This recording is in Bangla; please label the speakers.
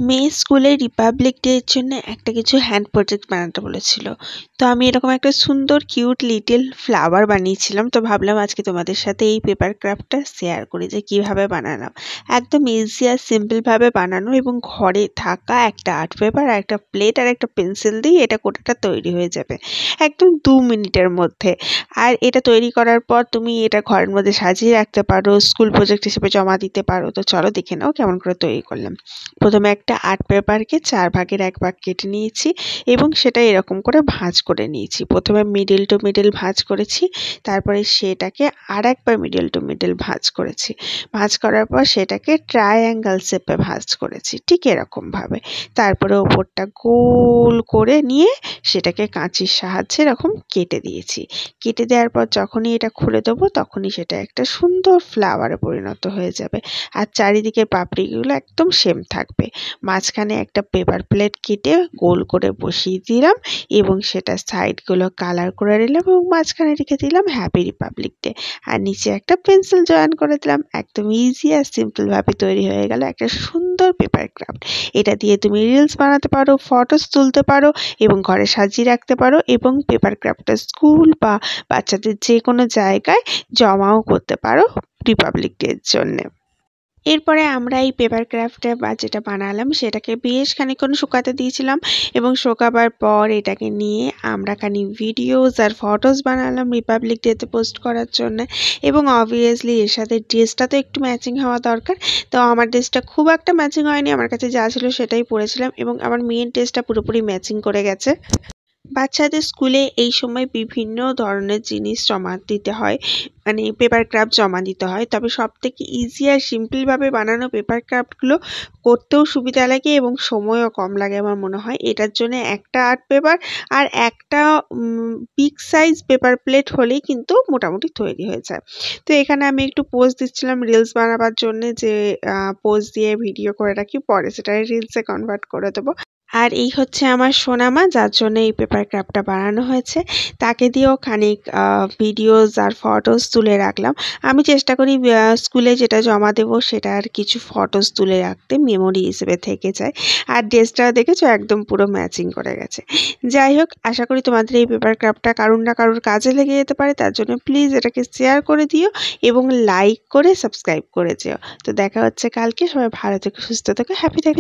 Speaker 1: মেয়ে স্কুলে রিপাবলিক ডে এর জন্য একটা কিছু হ্যান্ড প্রজেক্ট বানাতে বলেছিল। তো আমি এরকম একটা সুন্দর কিউট লিটল ফ্লাওয়ার বানিয়েছিলাম। তো ভাবলাম আজকে তোমাদের সাথে এই পেপার ক্রাফটটা শেয়ার করি যে কিভাবে বানালাম। একদম ইজি আর সিম্পল ভাবে বানানো এবং ঘরে থাকা একটা আর্ট পেপার আর একটা প্লেট আর একটা পেন্সিল দিয়ে এটা কোটাটা তৈরি হয়ে যাবে একদম 2 মিনিটের মধ্যে। আর এটা তৈরি করার পর তুমি এটা ঘরের মধ্যে সাজিয়ে রাখতে পারো, স্কুল প্রজেক্ট হিসেবে জমা দিতে পারো। তো চলো দেখে নাও কেমন করে তৈরি করলাম। প্রথমে একটা আর্ট পেপারকে 4 ভাগের 1 ভাগ কেটে নিয়েছি এবং সেটা এরকম করে ভাঁজ করে নিয়েছি। প্রথমে মিডল টু মিডল ভাঁজ করেছি, তারপরে সেটাকে আরেকবার মিডল টু মিডল ভাঁজ করেছি। ভাঁজ করার পর সেটাকে ট্রায়াঙ্গেল শেপে ভাঁজ করেছি ঠিক এরকমভাবে। তারপরে ওপরটা গোল করে নিয়ে সেটাকে কাঁচির সাহায্যে এরকম কেটে দিয়েছি। কেটে দেওয়ার পর যখনই এটা খুলে দেবো তখনই সেটা একটা সুন্দর ফ্লাওয়ারে পরিণত হয়ে যাবে। আর চারিদিকের পাপড়িগুলো একদম সেম থাকবে। মাঝখানে একটা পেপার প্লেট কেটে গোল করে বসিয়ে দিলাম এবং সেটা সাইডগুলো কালার করে নিলাম এবং মাঝখানে রেখে দিলাম হ্যাপি রিপাবলিক ডে। আর নিচে একটা পেন্সিল জয়েন করে দিলাম। একদম ইজি আর সিম্পলভাবে তৈরি হয়ে গেল একটা সুন্দর পেপার ক্রাফট। এটা দিয়ে তুমি রিলস বানাতে পারো, ফটোস তুলতে পারো এবং ঘরে সাজিয়ে রাখতে পারো এবং পেপার ক্রাফটটা স্কুল বা বাচ্চাদের যে কোনো জায়গায় জমাও করতে পারো রিপাবলিক ডের জন্যে। এরপরে আমরা এই পেপার ক্রাফটে বা যেটা বানালাম সেটাকে বেশ খানিকক্ষণ শুকাতে দিয়েছিলাম এবং শুকাবার পর এটাকে নিয়ে আমরা খানি ভিডিওস আর ফটোস বানালাম রিপাবলিক ডেতে পোস্ট করার জন্য। এবং অবভিয়াসলি এর সাথে ড্রেসটা তো একটু ম্যাচিং হওয়া দরকার। তো আমার ড্রেসটা খুব একটা ম্যাচিং হয়নি, আমার কাছে যা ছিল সেটাই পরেছিলাম এবং আমার মেয়ের ড্রেসটা পুরোপুরি ম্যাচিং করে গেছে। বাচ্চাদের স্কুলে এই সময় বিভিন্ন ধরনের জিনিস জমা দিতে হয়, মানে পেপার ক্রাফট জমা দিতে হয়। তবে সবথেকে ইজি আর সিম্পলভাবে বানানো পেপার ক্রাফটগুলো করতেও সুবিধা লাগে এবং সময়ও কম লাগে আমার মনে হয়। এটার জন্য একটা আর্ট পেপার আর একটা বিগ সাইজ পেপার প্লেট হলেই কিন্তু মোটামুটি তৈরি হয়ে যায়। তো এখানে আমি একটু পোজ দিচ্ছিলাম রিলস বানাবার জন্যে, যে পোজ দিয়ে ভিডিও করে রাখি, পরে সেটা রিলসে কনভার্ট করে দেবো। আর এই হচ্ছে আমার সোনামা, যার জন্য এই পেপার ক্রাফটটা বানানো হয়েছে। তাকে দিয়েও খানিক ভিডিওস আর ফটোস তুলে রাখলাম। আমি চেষ্টা করি স্কুলে যেটা জমা দেবো সেটার কিছু ফটোস তুলে রাখতে, মেমোরি হিসেবে থেকে যায়। আর ড্রেসটাও দেখেছো একদম পুরো ম্যাচিং করে গেছে। যাই হোক, আশা করি তোমাদের এই পেপার ক্রাফটটা কারুর না কারুর কাজে লেগে যেতে পারে। তার জন্য প্লিজ এটাকে শেয়ার করে দিও এবং লাইক করে সাবস্ক্রাইব করে যেও। তো দেখা হচ্ছে কালকে। সবাই ভালো থেকো, সুস্থ থেকো, হ্যাপি থেকো।